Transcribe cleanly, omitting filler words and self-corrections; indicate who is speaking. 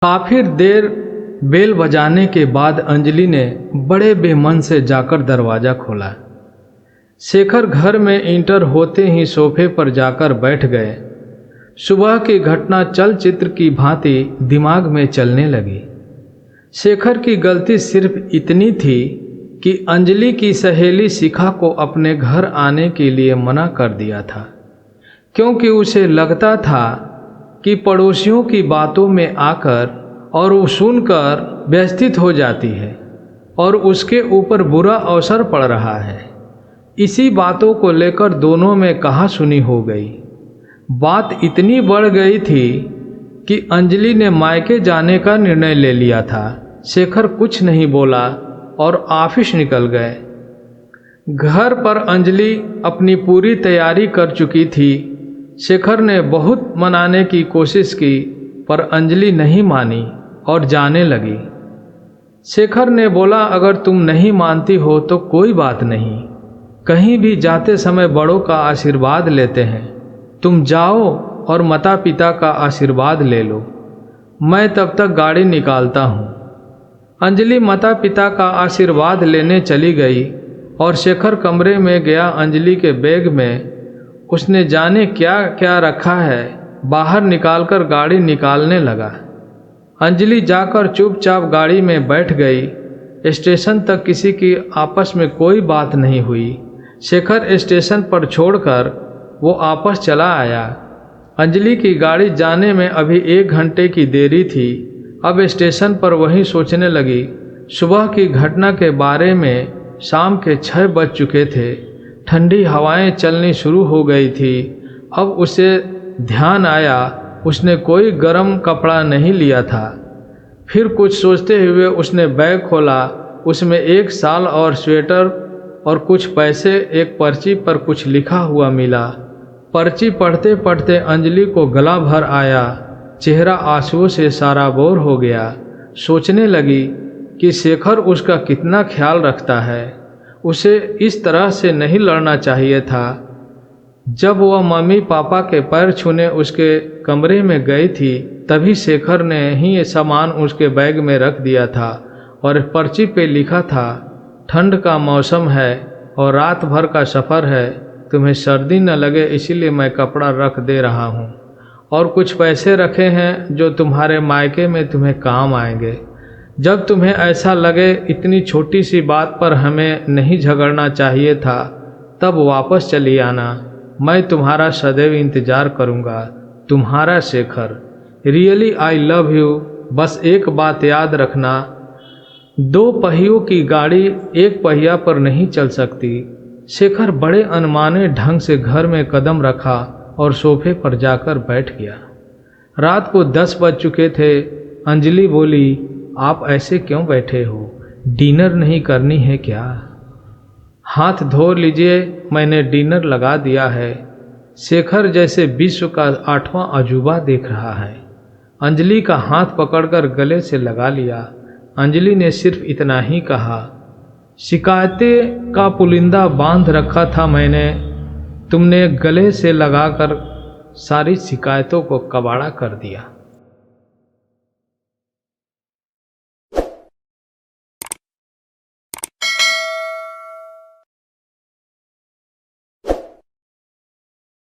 Speaker 1: काफी देर बेल बजाने के बाद अंजलि ने बड़े बेमन से जाकर दरवाज़ा खोला। शेखर घर में इंटर होते ही सोफे पर जाकर बैठ गए। सुबह की घटना चलचित्र की भांति दिमाग में चलने लगी। शेखर की गलती सिर्फ इतनी थी कि अंजलि की सहेली शिखा को अपने घर आने के लिए मना कर दिया था, क्योंकि उसे लगता था कि पड़ोसियों की बातों में आकर और वो सुनकर व्यथित हो जाती है और उसके ऊपर बुरा अवसर पड़ रहा है। इसी बातों को लेकर दोनों में कहा-सुनी हो गई। बात इतनी बढ़ गई थी कि अंजलि ने मायके जाने का निर्णय ले लिया था। शेखर कुछ नहीं बोला और ऑफिस निकल गए। घर पर अंजलि अपनी पूरी तैयारी कर चुकी थी। शेखर ने बहुत मनाने की कोशिश की, पर अंजलि नहीं मानी और जाने लगी। शेखर ने बोला, अगर तुम नहीं मानती हो तो कोई बात नहीं, कहीं भी जाते समय बड़ों का आशीर्वाद लेते हैं, तुम जाओ और माता पिता का आशीर्वाद ले लो, मैं तब तक गाड़ी निकालता हूँ। अंजलि माता पिता का आशीर्वाद लेने चली गई और शेखर कमरे में गया। अंजलि के बैग में उसने जाने क्या क्या रखा है, बाहर निकालकर गाड़ी निकालने लगा। अंजलि जाकर चुपचाप गाड़ी में बैठ गई। स्टेशन तक किसी की आपस में कोई बात नहीं हुई। शेखर स्टेशन पर छोड़कर वो वापस चला आया। अंजलि की गाड़ी जाने में अभी 1 घंटे की देरी थी। अब स्टेशन पर वही सोचने लगी। सुबह की घटना के बारे में। शाम के 6 बज चुके थे। ठंडी हवाएं चलनी शुरू हो गई थी। अब उसे ध्यान आया उसने कोई गर्म कपड़ा नहीं लिया था। फिर कुछ सोचते हुए उसने बैग खोला। उसमें 1 शाल और स्वेटर और कुछ पैसे, एक पर्ची पर कुछ लिखा हुआ मिला। पर्ची पढ़ते पढ़ते अंजलि को गला भर आया। चेहरा आंसुओं से सराबोर हो गया। सोचने लगी कि शेखर उसका कितना ख्याल रखता है। उसे इस तरह से नहीं लड़ना चाहिए था। जब वह मम्मी पापा के पैर छूने उसके कमरे में गई थी, तभी शेखर ने ही ये सामान उसके बैग में रख दिया था और पर्ची पे लिखा था, ठंड का मौसम है और रात भर का सफ़र है, तुम्हें सर्दी न लगे इसीलिए मैं कपड़ा रख दे रहा हूँ, और कुछ पैसे रखे हैं जो तुम्हारे मायके में तुम्हें काम आएंगे। जब तुम्हें ऐसा लगे इतनी छोटी सी बात पर हमें नहीं झगड़ना चाहिए था, तब वापस चली आना। मैं तुम्हारा सदैव इंतज़ार करूँगा। तुम्हारा Shekhar. Really I love you. बस एक बात याद रखना, 2 पहियों की गाड़ी 1 पहिया पर नहीं चल सकती। शेखर बड़े अनमाने ढंग से घर में कदम रखा और सोफे पर जाकर बैठ गया। रात को 10 बज चुके थे। अंजलि बोली, आप ऐसे क्यों बैठे हो? डिनर नहीं करनी है क्या? हाथ धो लीजिए, मैंने डिनर लगा दिया है। शेखर जैसे विश्व का 8वां अजूबा देख रहा है। अंजलि का हाथ पकड़कर गले से लगा लिया। अंजलि ने सिर्फ इतना ही कहा, शिकायतें का पुलिंदा बांध रखा था मैंने, तुमने गले से लगाकर सारी शिकायतों को कबाड़ा कर दिया।